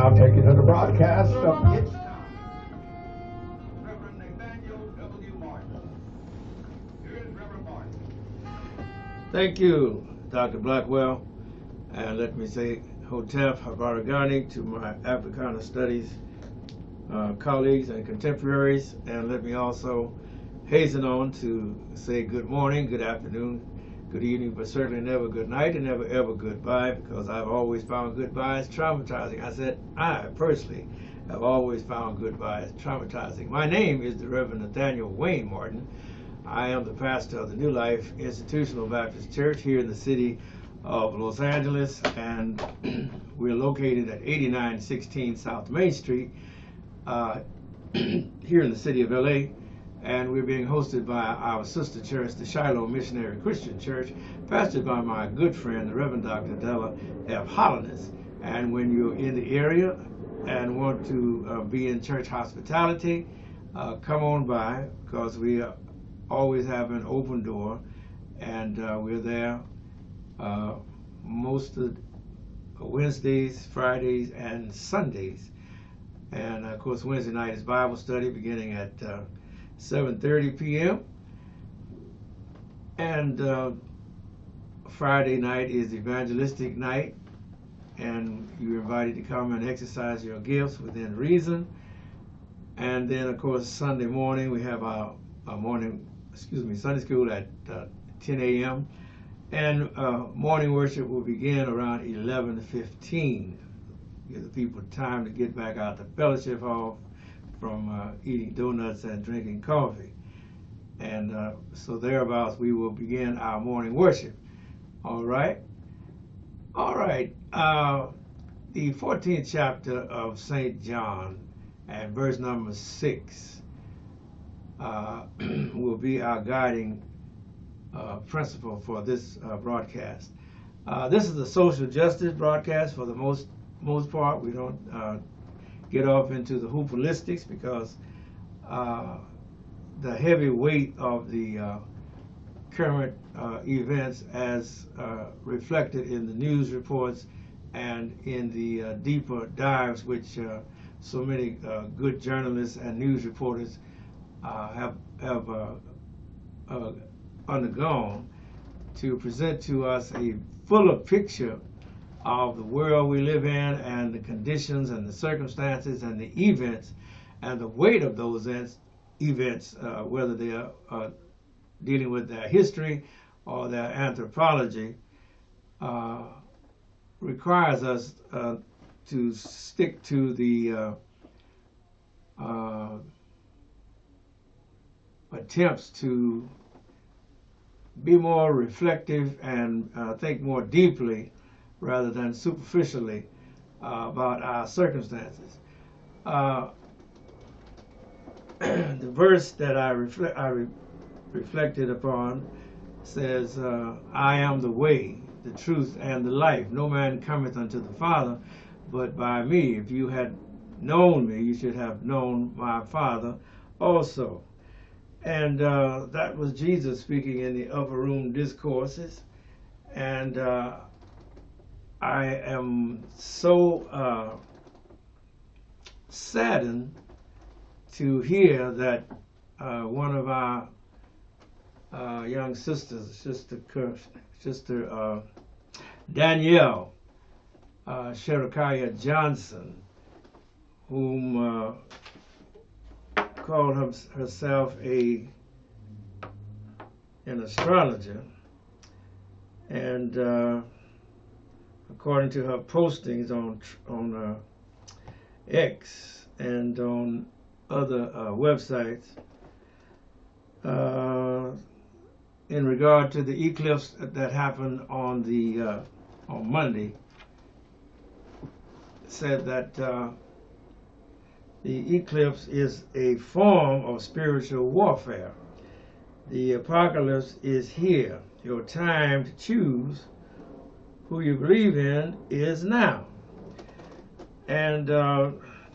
now take you to the broadcast of It's Time. Reverend Nathaniel W. Here is Reverend Martin. Thank you, Dr. Blackwell. And let me say Hotep Habaragani to my Africana Studies colleagues and contemporaries. And let me also hasten on to say good morning, good afternoon, good evening, but certainly never good night and never ever goodbye, because I've always found goodbyes traumatizing. I said I personally have always found goodbyes traumatizing. My name is the Reverend Nathaniel Wayne Martin. I am the pastor of the New Life Institutional Baptist Church here in the city of Los Angeles, and we're located at 8916 South Main Street here in the city of LA. And we're being hosted by our sister church, the Shiloh Missionary Christian Church, pastored by my good friend, the Reverend Dr. Della F. Hollis. And when you're in the area and want to be in church hospitality, come on by, because we always have an open door, and we're there most of Wednesdays, Fridays, and Sundays. And of course, Wednesday night is Bible study beginning at 7:30 p.m. and Friday night is evangelistic night, and you're invited to come and exercise your gifts within reason. And then of course Sunday morning we have our Sunday school at 10 a.m. and morning worship will begin around 11:15. Give the people time to get back out the fellowship hall from eating donuts and drinking coffee. And so thereabouts we will begin our morning worship. All right? All right. The 14th chapter of St. John and verse number 6 will be our guiding principle for this broadcast. This is a social justice broadcast for the most part. We don't get off into the hoopalistics, because the heavy weight of the current events as reflected in the news reports and in the deeper dives which so many good journalists and news reporters have undergone to present to us a fuller picture of the world we live in, and the conditions and the circumstances and the events and the weight of those events, whether they are dealing with their history or their anthropology, requires us to stick to the attempts to be more reflective and think more deeply rather than superficially about our circumstances. The verse that I reflected upon says, I am the way, the truth, and the life. No man cometh unto the Father but by me. If you had known me, you should have known my Father also. And that was Jesus speaking in the upper room discourses. And I am so saddened to hear that one of our young sisters, Sister Danielle Sherakaya Johnson, whom called herself an astrologer, and according to her postings on X and on other websites, in regard to the eclipse that happened on Monday, said that the eclipse is a form of spiritual warfare. The apocalypse is here. Your time to choose who you believe in is now. And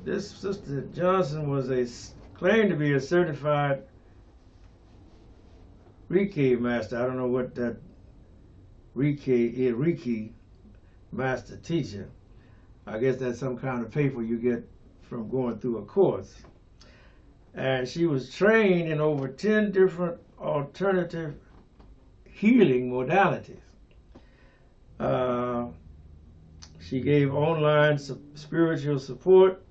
this Sister Johnson was claimed to be a certified Reiki master. I don't know what that Reiki master teacher. I guess that's some kind of paper you get from going through a course. And she was trained in over 10 different alternative healing modalities. She gave online spiritual support.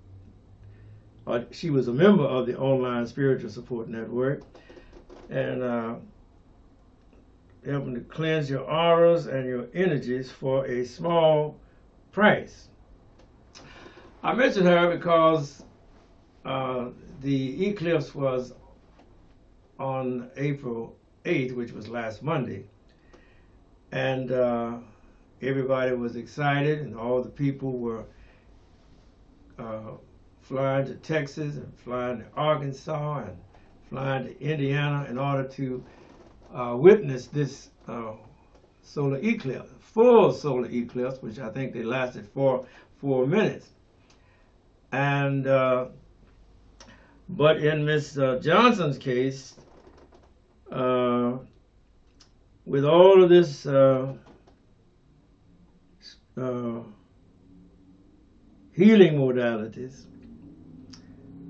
She was a member of the online spiritual support network, and helping to cleanse your auras and your energies for a small price. I mentioned her because the eclipse was on April 8th, which was last Monday, and everybody was excited, and all the people were flying to Texas and flying to Arkansas and flying to Indiana in order to witness this solar eclipse, full solar eclipse, which I think they lasted for 4 minutes. And but in Miss Johnson's case, with all of this healing modalities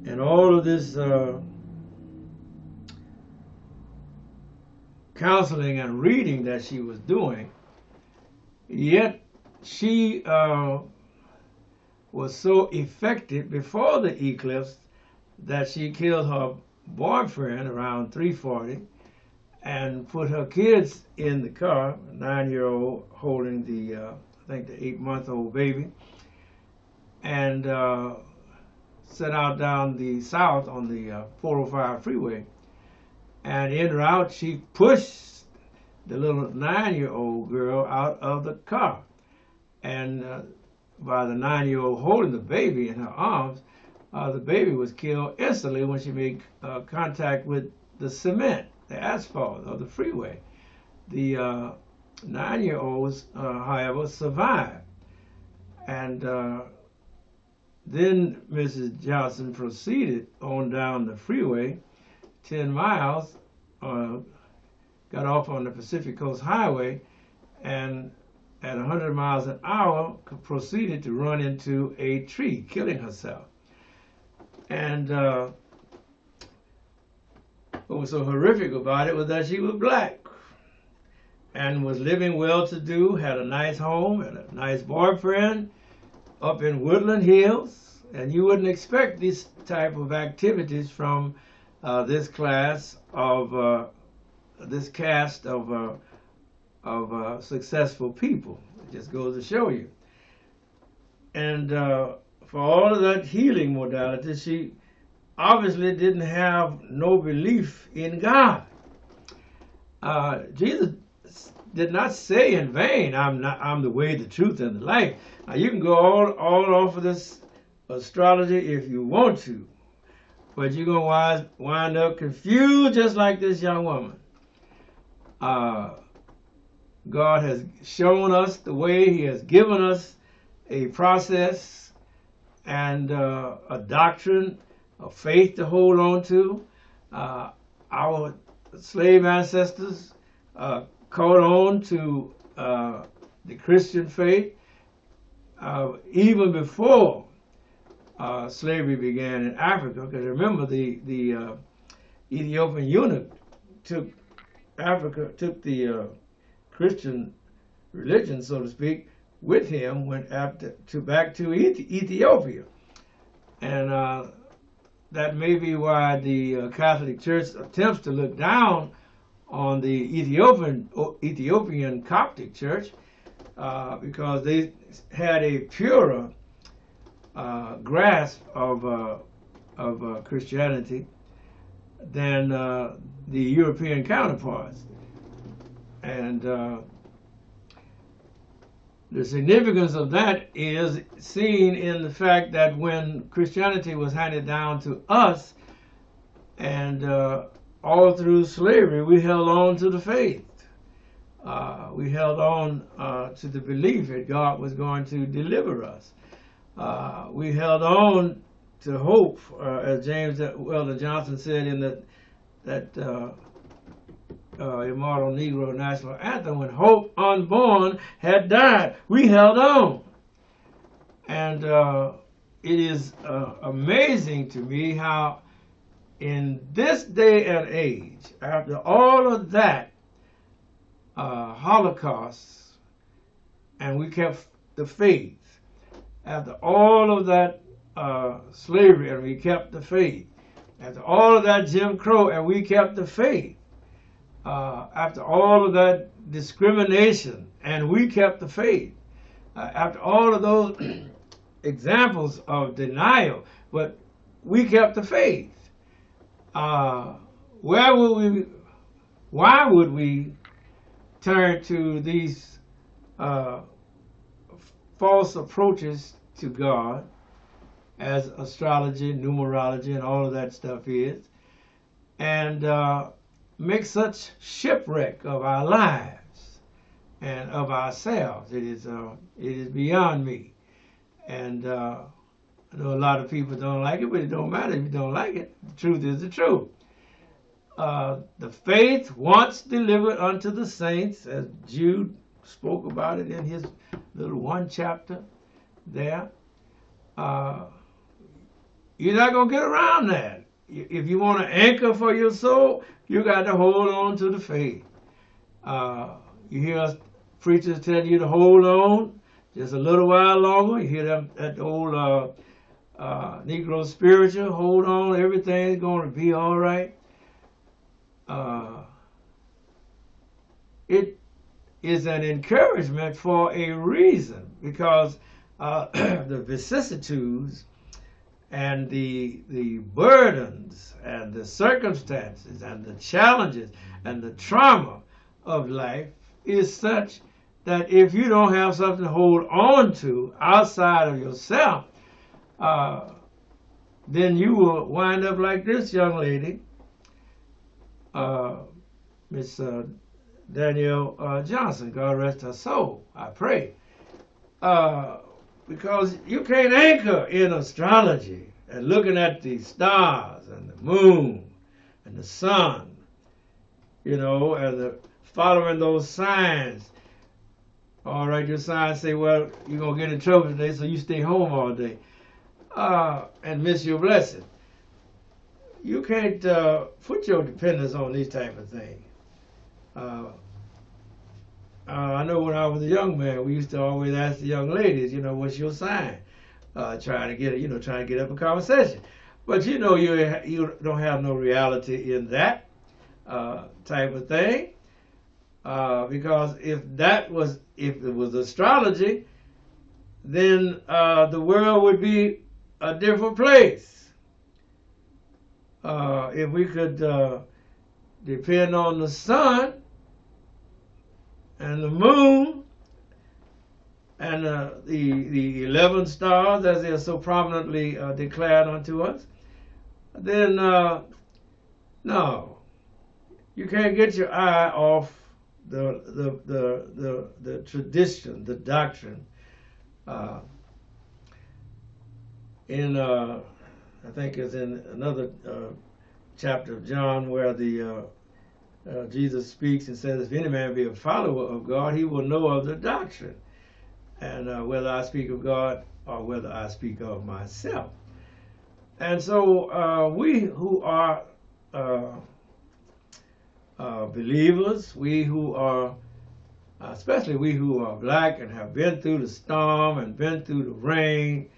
and all of this counseling and reading that she was doing, yet she was so effective before the eclipse that she killed her boyfriend around 3:40 and put her kids in the car, a 9-year-old holding the, I think the 8-month-old baby, and set out down the south on the 405 freeway. And en route, she pushed the little 9-year-old girl out of the car. And by the 9-year-old holding the baby in her arms, the baby was killed instantly when she made contact with the cement, the asphalt of the freeway. The 9-year-olds, however, survived. And then Mrs. Johnson proceeded on down the freeway 10 miles, got off on the Pacific Coast Highway, and at 100 miles an hour proceeded to run into a tree, killing herself. And what was so horrific about it was that she was black and was living well-to-do, had a nice home, had a nice boyfriend up in Woodland Hills, and you wouldn't expect this type of activities from this class of this cast of successful people. It just goes to show you. And for all of that healing modality, she obviously didn't have no belief in God. Jesus did not say in vain, I'm the way, the truth, and the life. Now you can go all off of this astrology if you want to, but you're going to wind up confused just like this young woman. God has shown us the way. He has given us a process and a doctrine, a faith to hold on to. Our slave ancestors caught on to the Christian faith even before slavery began in Africa. Because remember, the Ethiopian eunuch took the Christian religion, so to speak, with him, went back to Ethiopia. And that may be why the Catholic Church attempts to look down on the Ethiopian Coptic Church because they had a purer grasp of Christianity than the European counterparts. And the significance of that is seen in the fact that when Christianity was handed down to us, and all through slavery, we held on to the faith. We held on to the belief that God was going to deliver us. We held on to hope, as James Weldon Johnson said in that immortal Negro national anthem, when hope unborn had died, we held on. And it is amazing to me how in this day and age, after all of that Holocaust, and we kept the faith, after all of that slavery, and we kept the faith, after all of that Jim Crow, and we kept the faith, after all of that discrimination, and we kept the faith, after all of those examples of denial, but we kept the faith. Why would we turn to these false approaches to God, as astrology, numerology, and all of that stuff is, and make such shipwreck of our lives and of ourselves? It is beyond me. And I know a lot of people don't like it, but it don't matter if you don't like it. The truth is the truth. The faith once delivered unto the saints, as Jude spoke about it in his little one chapter there. You're not going to get around that. If you want to anchor for your soul, you got to hold on to the faith. You hear us preachers tell you to hold on just a little while longer. You hear that old Negro spiritual, hold on, everything's going to be all right. It is an encouragement for a reason, because the vicissitudes and the burdens and the circumstances and the challenges and the trauma of life is such that if you don't have something to hold on to outside of yourself, then you will wind up like this young lady, Miss Danielle Johnson, God rest her soul, I pray. Because you can't anchor in astrology and looking at the stars and the moon and the sun, and following those signs. All right, your signs say, well, you're going to get in trouble today, so you stay home all day and miss your blessing. You can't put your dependence on these type of things. I know when I was a young man, we used to always ask the young ladies, what's your sign? Trying to get up a conversation. But you don't have no reality in that type of thing, because if it was astrology, then the world would be a different place. If we could depend on the sun and the moon and the 11 stars, as they are so prominently declared unto us, then no, you can't get your eye off the tradition, the doctrine. I think it's in another chapter of John where Jesus speaks and says, if any man be a follower of God, he will know of the doctrine, and whether I speak of God or whether I speak of myself. And so we who are believers, we who are, especially we who are black and have been through the storm and been through the rain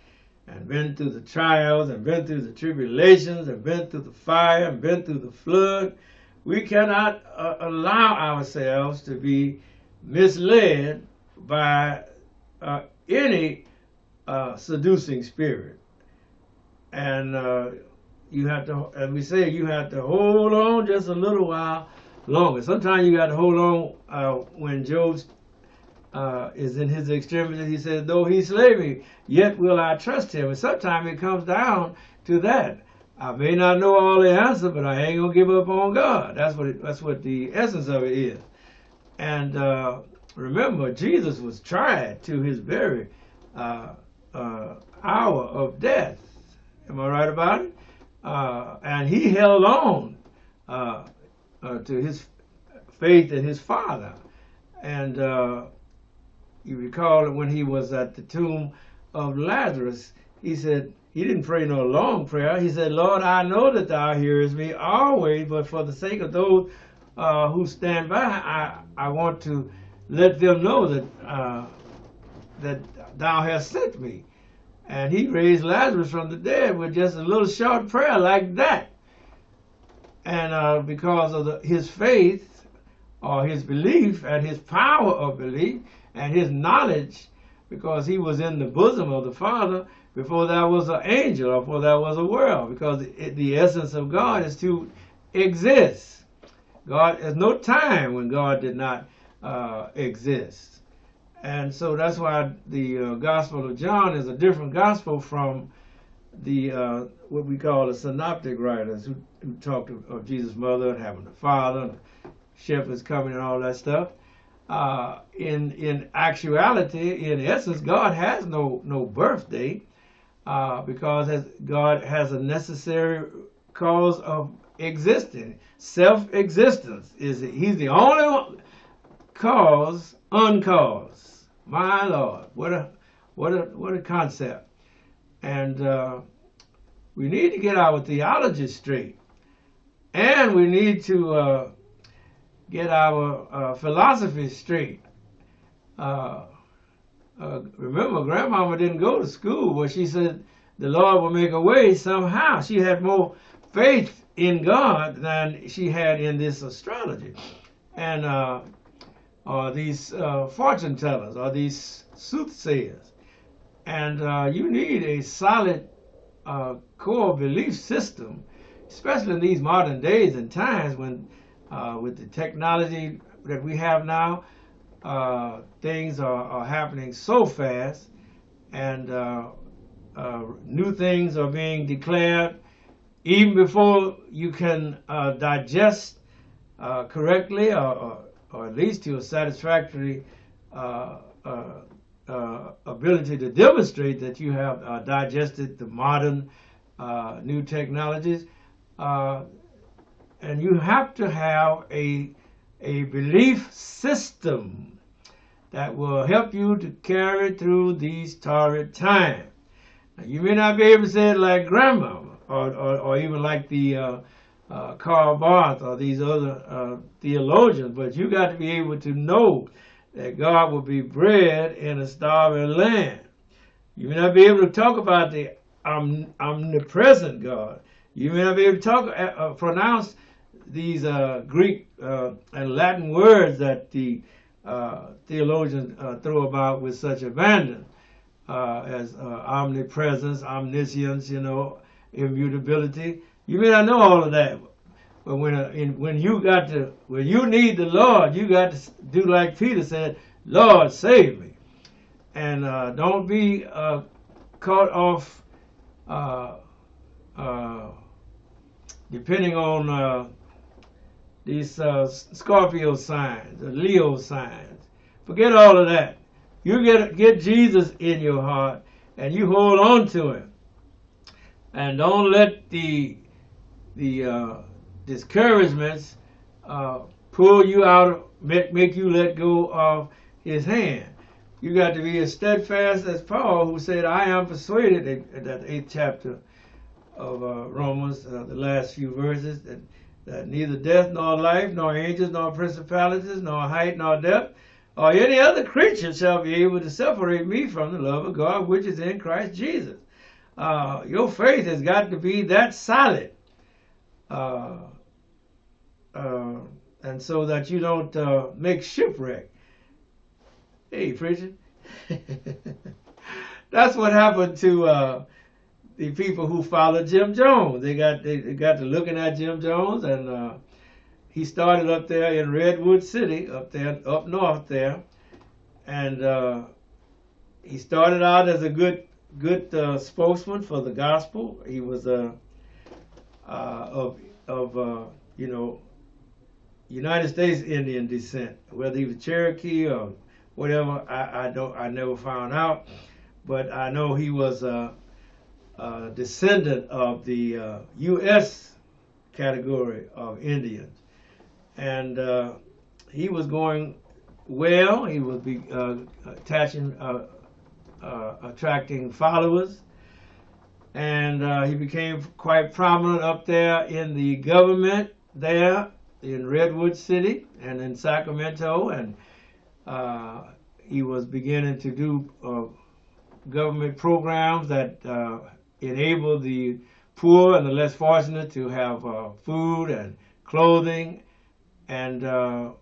and been through the trials and been through the tribulations and been through the fire and been through the flood, we cannot allow ourselves to be misled by any seducing spirit. And you have to, as we say, you have to hold on just a little while longer. Sometimes you got to hold on when Job is in his extremity. He says, though he slay me, yet will I trust him. And sometimes it comes down to that. I may not know all the answer, but I ain't gonna give up on God. That's what the essence of it is. And remember, Jesus was tried to his very hour of death. Am I right about it? And he held on to his faith in his Father. And you recall that when he was at the tomb of Lazarus, he said, he didn't pray no long prayer. He said, Lord, I know that thou hearest me always, but for the sake of those who stand by, I want to let them know that that thou hast sent me. And he raised Lazarus from the dead with just a little short prayer like that. And because of his faith or his belief and his power of belief and his knowledge, because he was in the bosom of the Father before there was an angel or before there was a world, because the essence of God is to exist. God, there's no time when God did not exist. And so that's why the Gospel of John is a different gospel from the what we call the synoptic writers who talked of Jesus' mother and having a father and shepherds coming and all that stuff. In actuality, in essence, God has no birthday because God has a necessary cause of existing. Self-existence He's the only cause uncaused. My Lord, what a concept! And we need to get our theology straight, and we need to get our philosophy straight. Remember, Grandmama didn't go to school, but she said the Lord will make a way somehow. She had more faith in God than she had in this astrology, and or these fortune tellers, or these soothsayers. And you need a solid core belief system, especially in these modern days and times when with the technology that we have now, things are happening so fast, and new things are being declared even before you can digest correctly or at least to a satisfactory ability to demonstrate that you have digested the modern new technologies. And you have to have a belief system that will help you to carry through these torrid times. Now, you may not be able to say it like Grandma or even like the Karl Barth or these other theologians, but you got to be able to know that God will be bread in a starving land. You may not be able to talk about the omnipresent God. You may not be able to pronounce these Greek and Latin words that the theologians throw about with such abandon, as omnipresence, omniscience, immutability. You may not know all of that, but when you need the Lord, you got to do like Peter said, Lord, save me. And don't be caught off depending on these Scorpio signs, the Leo signs. Forget all of that. You get Jesus in your heart, and you hold on to him. And don't let the discouragements pull you out, make you let go of his hand. You got to be as steadfast as Paul, who said, I am persuaded, in that 8th chapter of Romans, the last few verses, that neither death nor life, nor angels, nor principalities, nor height, nor depth, or any other creature shall be able to separate me from the love of God, which is in Christ Jesus. Your faith has got to be that solid, and so that you don't make shipwreck. Hey, preacher. That's what happened to the people who followed Jim Jones. They got to looking at Jim Jones, and he started up there in Redwood City, up north there, and he started out as a good spokesman for the gospel. He was of United States Indian descent, whether he was Cherokee or whatever. I never found out, but I know he was a descendant of the U.S. category of Indians, and he was going well. He would be attaching attracting followers. And he became quite prominent up there in the government there in Redwood City and in Sacramento. And he was beginning to do government programs that enable the poor and the less fortunate to have food and clothing and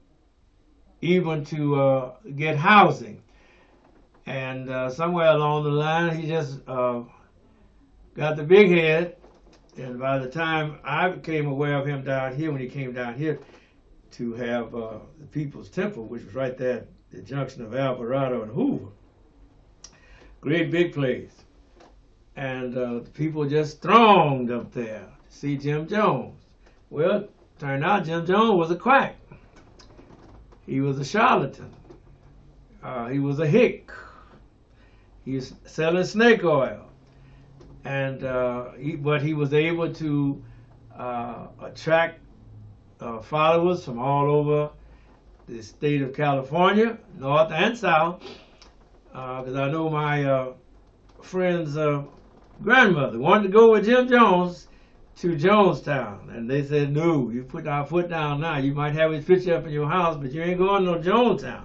even to get housing. And somewhere along the line, he just got the big head. And by the time I became aware of him down here, when he came down here to have the People's Temple, which was right there at the junction of Alvarado and Hoover, great big place. And the people just thronged up there to see Jim Jones. Well, turned out Jim Jones was a quack. He was a charlatan. He was a hick. He was selling snake oil. And but he was able to attract followers from all over the state of California, north and south, because I know my friend's grandmother wanted to go with Jim Jones to Jonestown, and they said, no, you put our foot down now. You might have his picture up in your house, but you ain't going to no Jonestown.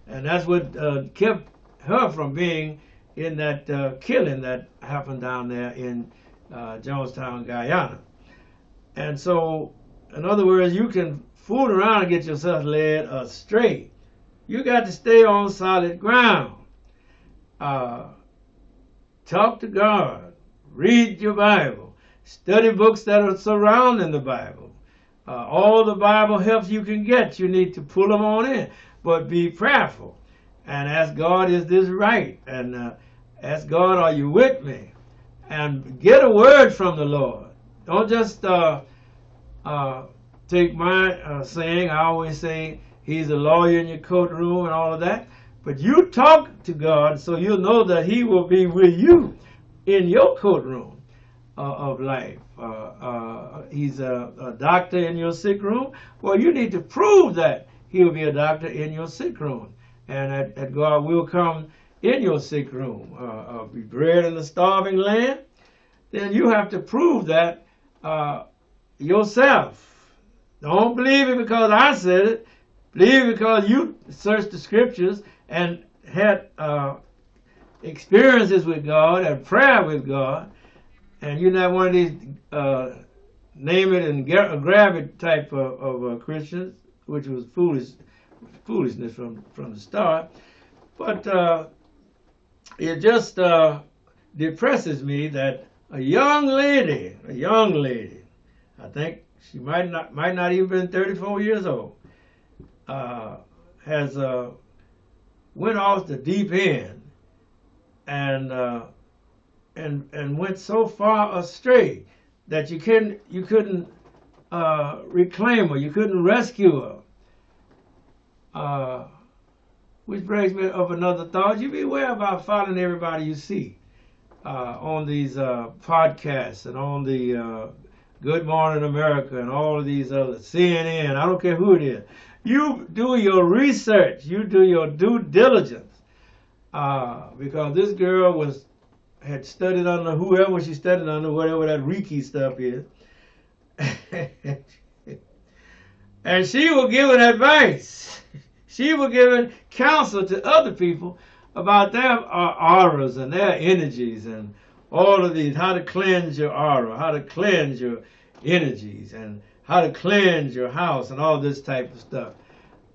And that's what kept her from being in that killing that happened down there in Jonestown, Guyana. And so, in other words, you can fool around and get yourself led astray. You got to stay on solid ground. Talk to God. Read your Bible. Study books that are surrounding the Bible. All the Bible helps you can get, you need to pull them on in. But be prayerful and ask God, is this right? And ask God, are you with me? And get a word from the Lord. Don't just take my saying. I always say he's a lawyer in your courtroom and all of that. But you talk to God so you'll know that he will be with you in your courtroom of life. He's a doctor in your sick room. Well, you need to prove that he will be a doctor in your sick room. And that God will come in your sick room, be bread in the starving land. Then you have to prove that yourself. Don't believe it because I said it. Believe it because you searched the scriptures and had experiences with God and prayer with God. And you're not one of these name it and grab it type of Christians, which was foolishness from the start. But it just depresses me that a young lady, I think she might not even been 34 years old, has went off the deep end and went so far astray that you couldn't reclaim her, you couldn't rescue her. Which brings me up another thought. You beware about following everybody you see on these podcasts and on the Good Morning America and all of these other CNN. I don't care who it is. You do your research. You do your due diligence. Because this girl had studied under whoever she studied under, whatever that Reiki stuff is. And she was giving advice. She was giving counsel to other people about their auras and their energies and all of these, how to cleanse your aura, how to cleanse your energies, and how to cleanse your house and all this type of stuff.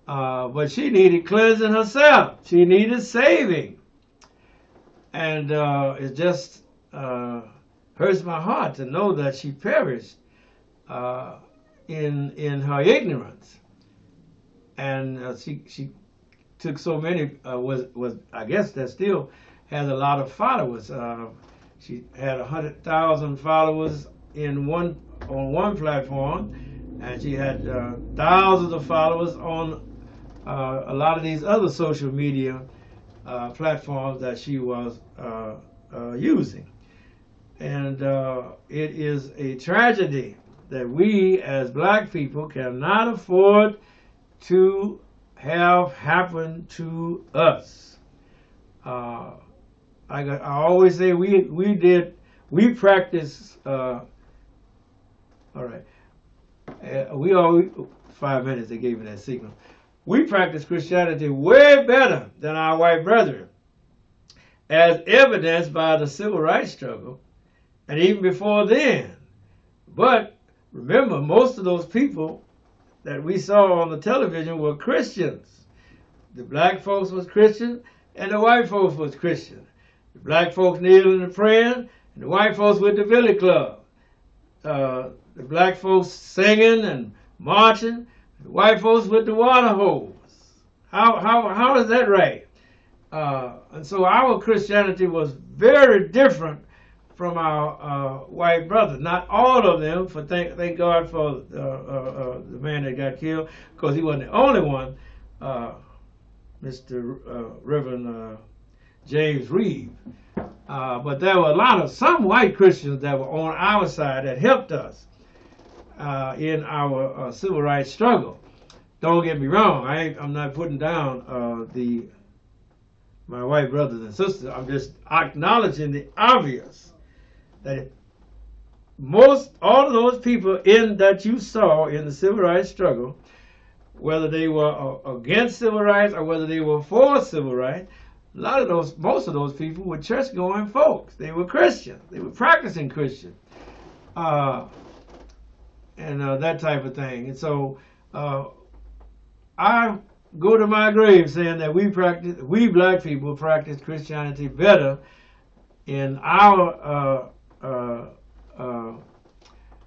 But she needed cleansing herself. She needed saving. And it just hurts my heart to know that she perished in her ignorance. And she took so many, was I guess that still has a lot of followers. She had 100,000 followers on one platform, and she had thousands of followers on a lot of these other social media platforms that she was using. And it is a tragedy that we as black people cannot afford to have happen to us. I always say we practice. All right, we always 5 minutes. They gave me that signal. We practice Christianity way better than our white brethren, as evidenced by the civil rights struggle, and even before then. But remember, most of those people that we saw on the television were Christians. The black folks was Christian, and the white folks was Christian. The black folks kneeling and praying, and the white folks with the Billy Club. The black folks singing and marching, the white folks with the water hose. How is that right? And so our Christianity was very different from our white brothers. Not all of them, for thank God for the man that got killed, because he wasn't the only one. Mr. Reverend James Reeve. But there were some white Christians that were on our side that helped us in our civil rights struggle. Don't get me wrong, I'm not putting down my white brothers and sisters. I'm just acknowledging the obvious that all of those people that you saw in the civil rights struggle, whether they were against civil rights or whether they were for civil rights, most of those people were church-going folks. They were Christian. They were practicing Christian, and that type of thing. And so I go to my grave saying that we black people practice Christianity better in our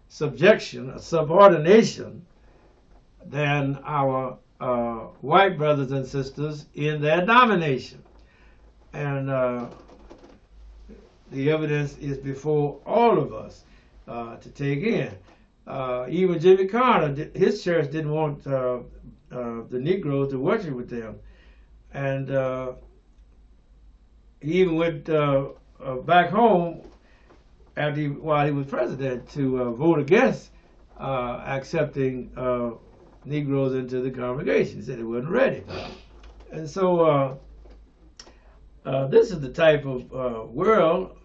subordination than our white brothers and sisters in their domination. And the evidence is before all of us to take in. Even Jimmy Carter, his church didn't want the Negroes to worship with them. And he even went back home while he was president to vote against accepting Negroes into the congregation. He said it wasn't ready. And so this is the type of world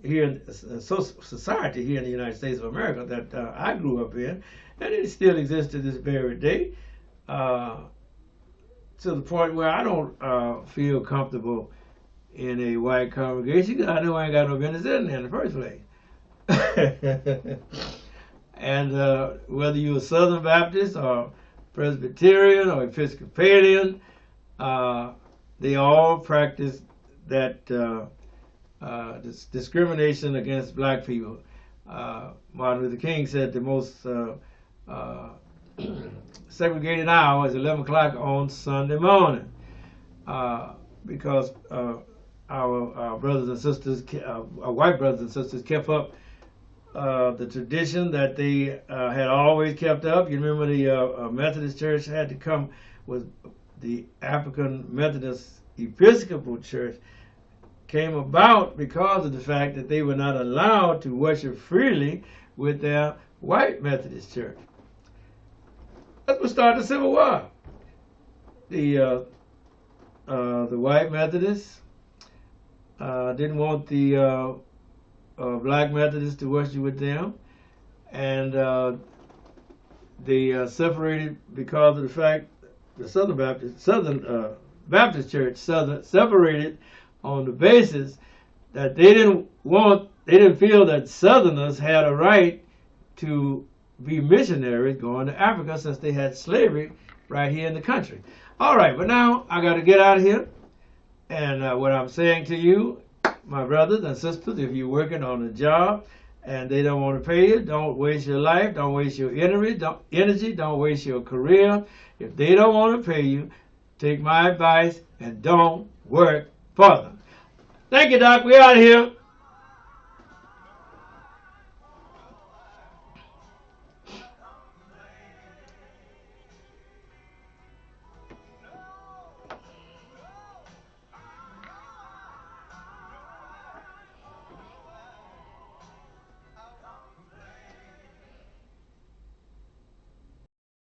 here, society here in the United States of America that I grew up in, and it still exists to this very day, to the point where I don't feel comfortable in a white congregation because I know I ain't got no business in there in the first place. And whether you're a Southern Baptist or Presbyterian or Episcopalian, they all practice that discrimination against black people. Martin Luther King said the most segregated hour is 11 o'clock on Sunday morning, because our brothers and sisters, our white brothers and sisters, kept up the tradition that they had always kept up. You remember the Methodist Church had to come with the African Methodist Episcopal Church came about because of the fact that they were not allowed to worship freely with their white Methodist church. That's what started the Civil War. The white Methodists didn't want the black Methodists to worship with them, and they separated because of the fact the Southern Baptist Church separated on the basis that they didn't feel that Southerners had a right to be missionaries going to Africa since they had slavery right here in the country. All right, but now I got to get out of here. And what I'm saying to you, my brothers and sisters, if you're working on a job and they don't want to pay you, don't waste your life, don't waste your energy, don't waste your career. If they don't want to pay you, take my advice and don't work for them. Thank you, Doc. We're out of here.